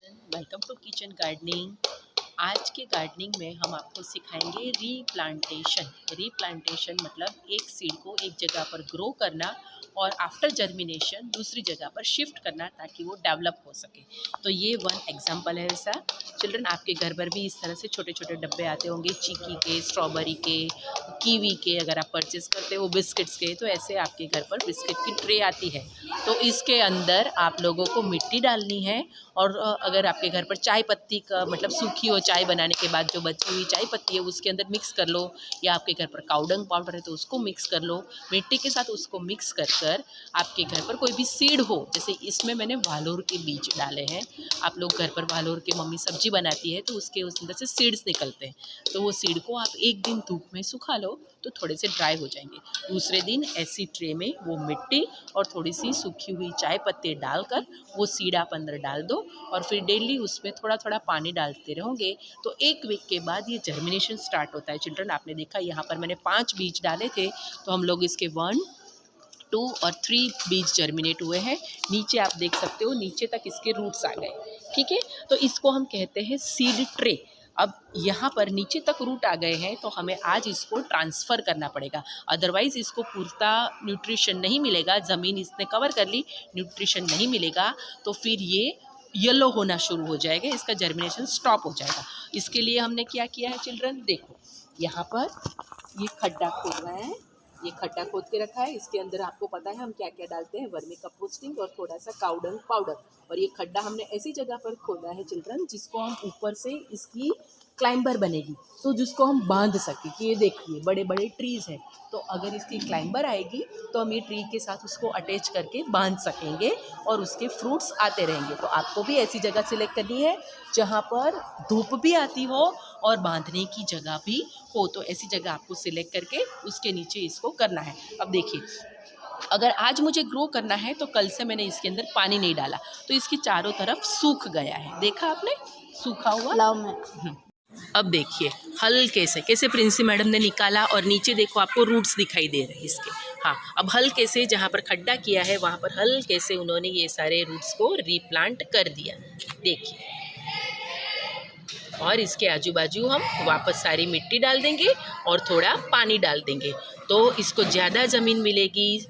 Welcome to kitchen gardening. आज के gardening में हम आपको सिखाएंगे रीप्लांटेशन मतलब एक सीड को एक जगह पर ग्रो करना और आफ्टर जर्मिनेशन दूसरी जगह पर शिफ्ट करना ताकि वो डेवलप हो सके। तो ये वन एग्जांपल है ऐसा। चिल्ड्रन, आपके घर पर भी इस तरह से छोटे छोटे डब्बे आते होंगे, चीकी के, स्ट्रॉबेरी के, कीवी के, अगर आप परचेस करते हो बिस्किट्स के, तो ऐसे आपके घर पर बिस्किट की ट्रे आती है। तो इसके अंदर आप लोगों को मिट्टी डालनी है और अगर आपके घर पर चाय पत्ती का मतलब सूखी हो, चाय बनाने के बाद जो बची हुई चाय पत्ती है उसके अंदर मिक्स कर लो, या आपके घर पर काउडंग पाउडर है तो उसको मिक्स कर लो। मिट्टी के साथ उसको मिक्स कर कर आपके घर पर कोई भी सीड हो, जैसे इसमें मैंने वालोर के बीज डाले हैं। आप लोग घर पर वालोर के मम्मी सब्जी बनाती है तो उसके उस अंदर से सीड्स निकलते हैं, तो वो सीड को आप एक दिन धूप में सुखा लो तो थोड़े से ड्राई हो जाएंगे। दूसरे दिन ऐसी ट्रे में वो मिट्टी और थोड़ी सी सूखी हुई चाय पत्ती डालकर वो सीड आप अंदर डाल दो और फिर डेली उसमें थोड़ा थोड़ा पानी डालते रहोगे तो एक वीक के बाद ये जर्मिनेशन स्टार्ट होता है। चिल्ड्रन, आपने देखा यहाँ पर मैंने 5 बीज डाले थे, तो हम लोग इसके 1, 2 और 3 बीज जर्मिनेट हुए हैं। नीचे आप देख सकते हो, नीचे तक इसके रूट्स आ गए। ठीक है, तो इसको हम कहते हैं सीड ट्रे। अब यहाँ पर नीचे तक रूट आ गए हैं तो हमें आज इसको ट्रांसफ़र करना पड़ेगा, अदरवाइज़ इसको पूर्णता न्यूट्रिशन नहीं मिलेगा। ज़मीन इसने कवर कर ली, न्यूट्रिशन नहीं मिलेगा तो फिर ये येलो होना शुरू हो जाएगा, इसका जर्मिनेशन स्टॉप हो जाएगा। इसके लिए हमने क्या किया है चिल्ड्रन, देखो यहाँ पर ये खड्डा खोद रहा है, ये खड्डा खोद के रखा है। इसके अंदर आपको पता है हम क्या क्या डालते हैं, वर्मी कंपोस्टिंग और थोड़ा सा काउडंग पाउडर। और ये खड्डा हमने ऐसी जगह पर खोदा है चिल्ड्रन जिसको हम ऊपर से इसकी क्लाइंबर बनेगी तो जिसको हम बांध सकें कि ये देखिए बड़े बड़े ट्रीज़ हैं, तो अगर इसकी क्लाइंबर आएगी तो हम ये ट्री के साथ उसको अटैच करके बांध सकेंगे और उसके फ्रूट्स आते रहेंगे। तो आपको भी ऐसी जगह सिलेक्ट करनी है जहाँ पर धूप भी आती हो और बांधने की जगह भी हो, तो ऐसी जगह आपको सिलेक्ट करके उसके नीचे इसको करना है। अब देखिए, अगर आज मुझे ग्रो करना है तो कल से मैंने इसके अंदर पानी नहीं डाला तो इसकी चारों तरफ सूख गया है, देखा आपने सूखा हुआ। लाओ मैं अब देखिए हल्के से कैसे प्रिंसी मैडम ने निकाला और नीचे देखो आपको रूट्स दिखाई दे रहे हैं इसके। हाँ, अब हल्के से जहाँ पर खड्डा किया है वहाँ पर हल्के से उन्होंने ये सारे रूट्स को रीप्लांट कर दिया, देखिए। और इसके आजू बाजू हम वापस सारी मिट्टी डाल देंगे और थोड़ा पानी डाल देंगे तो इसको ज़्यादा ज़मीन मिलेगी,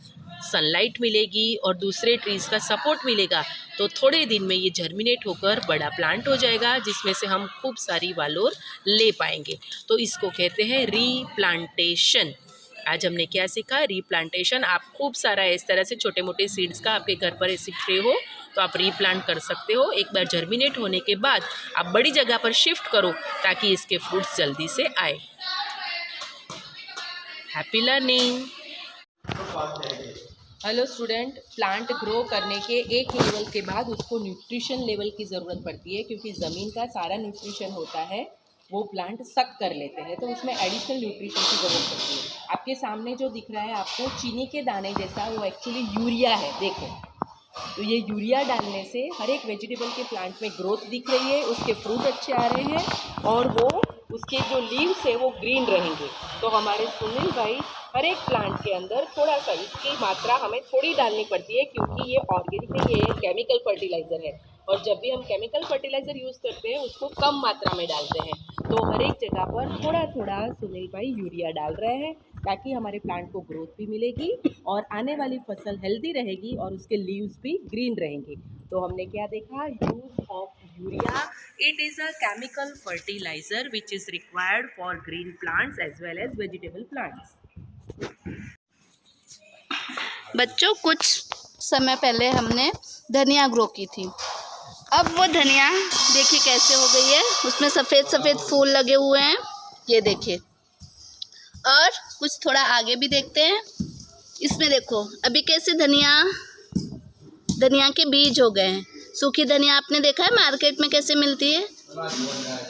सनलाइट मिलेगी और दूसरे ट्रीज़ का सपोर्ट मिलेगा, तो थोड़े दिन में ये जर्मिनेट होकर बड़ा प्लांट हो जाएगा जिसमें से हम खूब सारी वालोर ले पाएंगे। तो इसको कहते हैं रीप्लांटेशन। आज हमने क्या सीखा, रीप्लांटेशन। आप खूब सारा इस तरह से छोटे मोटे सीड्स का आपके घर पर ऐसी ट्रे हो तो आप रीप्लांट कर सकते हो। एक बार जर्मिनेट होने के बाद आप बड़ी जगह पर शिफ्ट करो ताकि इसके फ्रूट्स जल्दी से आए। Happy learning. Hello student, plant grow करने के एक लेवल के बाद उसको न्यूट्रिशन लेवल की ज़रूरत पड़ती है, क्योंकि ज़मीन का सारा न्यूट्रिशन होता है वो प्लांट सक कर लेते हैं, तो उसमें एडिशनल न्यूट्रिशन की ज़रूरत पड़ती है। आपके सामने जो दिख रहा है आपको चीनी के दाने जैसा, वो एक्चुअली यूरिया है, देखो। तो ये यूरिया डालने से हर एक वेजिटेबल के प्लांट में ग्रोथ दिख रही है, उसके फ्रूट अच्छे आ रहे हैं और वो उसके जो लीव्स है वो ग्रीन रहेंगे। तो हमारे सुनील भाई हर एक प्लांट के अंदर थोड़ा सा, इसकी मात्रा हमें थोड़ी डालनी पड़ती है क्योंकि ये ऑर्गेनिक नहीं है, ये केमिकल फर्टिलाइज़र है और जब भी हम केमिकल फर्टिलाइज़र यूज़ करते हैं उसको कम मात्रा में डालते हैं। तो हर एक जगह पर थोड़ा थोड़ा सुनील भाई यूरिया डाल रहे हैं ताकि हमारे प्लांट को ग्रोथ भी मिलेगी और आने वाली फसल हेल्दी रहेगी और उसके लीव्स भी ग्रीन रहेंगे। तो हमने क्या देखा, use of urea. It is a chemical fertiliser which is required for green plants as well as vegetable plants. बच्चों, कुछ समय पहले हमने धनिया ग्रो की थी। अब वो धनिया देखिए कैसे हो गई है, उसमें सफ़ेद सफ़ेद फूल लगे हुए हैं, ये देखिए। और कुछ थोड़ा आगे भी देखते हैं, इसमें देखो अभी कैसे धनिया के बीज हो गए हैं। सूखी धनिया आपने देखा है मार्केट में कैसे मिलती है,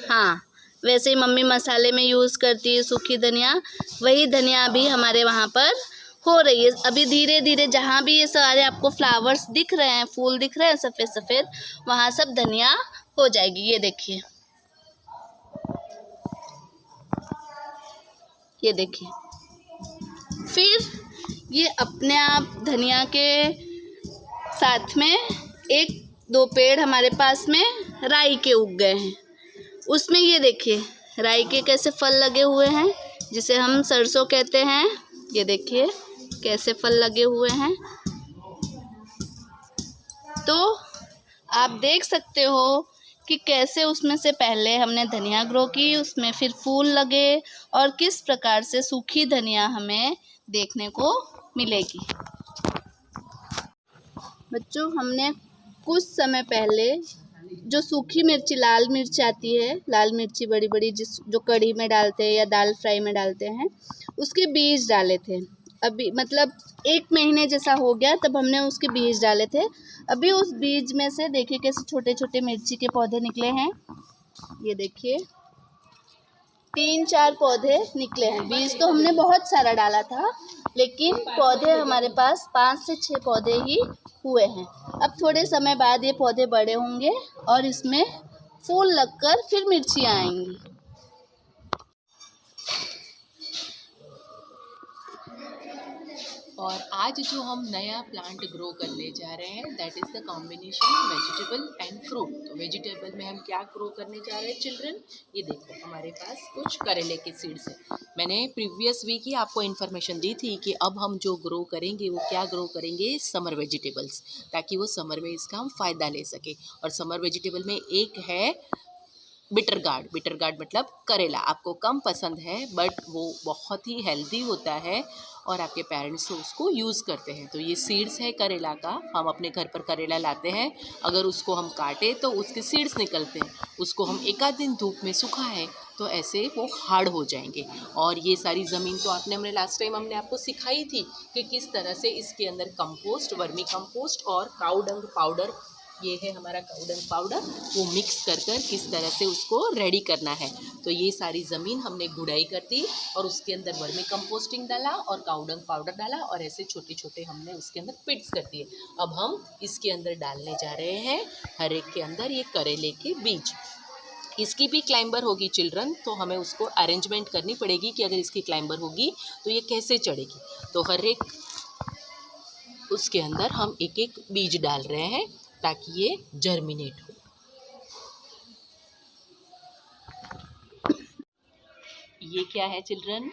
हाँ, वैसे ही मम्मी मसाले में यूज़ करती है सूखी धनिया, वही धनिया भी हमारे वहाँ पर हो रही है। अभी धीरे धीरे जहाँ भी ये सारे आपको फ्लावर्स दिख रहे हैं, फूल दिख रहे हैं सफ़ेद सफ़ेद, वहाँ सब धनिया हो जाएगी। ये देखिए, ये देखिए। फिर ये अपने आप धनिया के साथ में 1-2 पेड़ हमारे पास में राई के उग गए हैं। उसमें ये देखिए राई के कैसे फल लगे हुए हैं, जिसे हम सरसों कहते हैं। ये देखिए कैसे फल लगे हुए हैं। तो आप देख सकते हो कि कैसे उसमें से पहले हमने धनिया ग्रो की, उसमें फिर फूल लगे और किस प्रकार से सूखी धनिया हमें देखने को मिलेगी। बच्चों, हमने कुछ समय पहले जो सूखी मिर्ची, लाल मिर्च आती है, लाल मिर्ची बड़ी बड़ी जो कढ़ी में डालते हैं या दाल फ्राई में डालते हैं, उसके बीज डाले थे। अभी मतलब 1 महीने जैसा हो गया तब हमने उसके बीज डाले थे। अभी उस बीज में से देखिए कैसे छोटे छोटे मिर्ची के पौधे निकले हैं। ये देखिए 3-4 पौधे निकले हैं। बीज तो हमने बहुत सारा डाला था, लेकिन पौधे हमारे पास 5 से 6 पौधे ही हुए हैं। अब थोड़े समय बाद ये पौधे बड़े होंगे और इसमें फूल लगकर फिर मिर्चियाँ आएंगी। और आज जो हम नया प्लांट ग्रो करने जा रहे हैं, that is the combination vegetable and fruit. तो वेजिटेबल में हम क्या ग्रो करने जा रहे हैं चिल्ड्रन? ये देखो हमारे पास कुछ करेले के सीड्स हैं। मैंने प्रीवियस वीक ही आपको इन्फॉर्मेशन दी थी कि अब हम जो ग्रो करेंगे वो क्या ग्रो करेंगे, समर वेजिटेबल्स, ताकि वो समर में इसका हम फ़ायदा ले सके। और समर वेजिटेबल में एक है बिटर गार्ड। बिटर गार्ड मतलब करेला। आपको कम पसंद है बट वो बहुत ही हेल्दी होता है और आपके पेरेंट्स तो उसको यूज़ करते हैं। तो ये सीड्स है करेला का। हम अपने घर पर करेला लाते हैं, अगर उसको हम काटें तो उसके सीड्स निकलते हैं। उसको हम 1 आध दिन धूप में सुखाएं तो ऐसे वो हार्ड हो जाएंगे। और ये सारी ज़मीन तो हमने लास्ट टाइम हमने आपको सिखाई थी कि किस तरह से इसके अंदर कंपोस्ट, वर्मी कंपोस्ट और काऊ डंग पाउडर, ये है हमारा काऊ डंग पाउडर, वो मिक्स कर किस तरह से उसको रेडी करना है। तो ये सारी ज़मीन हमने गुड़ाई कर दी और उसके अंदर वर्मी कंपोस्टिंग डाला और काऊ डंग पाउडर डाला और ऐसे छोटे छोटे हमने उसके अंदर पिट्स कर दिए। अब हम इसके अंदर डालने जा रहे हैं हर एक के अंदर ये करेले के बीज। इसकी भी क्लाइंबर होगी चिल्ड्रन, तो हमें उसको अरेंजमेंट करनी पड़ेगी कि अगर इसकी क्लाइंबर होगी तो ये कैसे चढ़ेगी। तो हर एक उसके अंदर हम एक एक बीज डाल रहे हैं ताकि ये जर्मिनेट हो। ये क्या है चिल्ड्रन,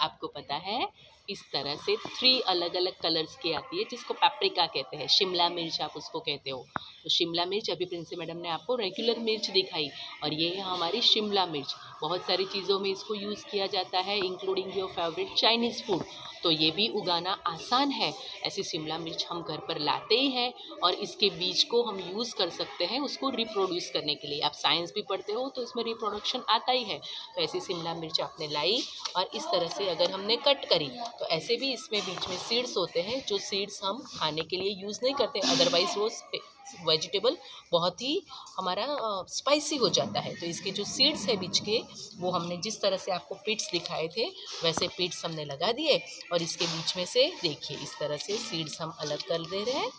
आपको पता है? इस तरह से 3 अलग अलग कलर्स की आती है, जिसको पेपरिका कहते हैं, शिमला मिर्च आप उसको कहते हो। तो शिमला मिर्च अभी प्रिंसी मैडम ने आपको रेगुलर मिर्च दिखाई, और ये है हमारी शिमला मिर्च। बहुत सारी चीज़ों में इसको यूज़ किया जाता है, including your favourite Chinese food. तो ये भी उगाना आसान है। ऐसी शिमला मिर्च हम घर पर लाते ही हैं और इसके बीज को हम यूज़ कर सकते हैं उसको रिप्रोड्यूस करने के लिए। आप साइंस भी पढ़ते हो तो इसमें रिप्रोडक्शन आता ही है। तो ऐसी शिमला मिर्च आपने लाई और इस तरह से अगर हमने कट करी तो ऐसे भी इसमें बीच में सीड्स होते हैं, जो सीड्स हम खाने के लिए यूज़ नहीं करते, अदरवाइज़ वो वेजिटेबल बहुत ही हमारा स्पाइसी हो जाता है। तो इसके जो सीड्स है बीच के, वो हमने जिस तरह से आपको पिट्स दिखाए थे वैसे पिट्स हमने लगा दिए और इसके बीच में से देखिए इस तरह से सीड्स हम अलग कर दे रहे हैं।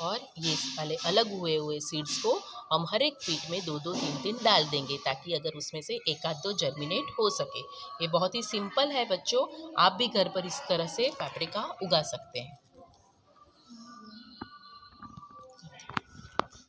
और ये वाले अलग हुए सीड्स को हम हर एक पीट में 2-2, 3-3 डाल देंगे, ताकि अगर उसमें से 1 आध 2 जर्मिनेट हो सके। ये बहुत ही सिंपल है बच्चों, आप भी घर पर इस तरह से पेपरिका उगा सकते हैं।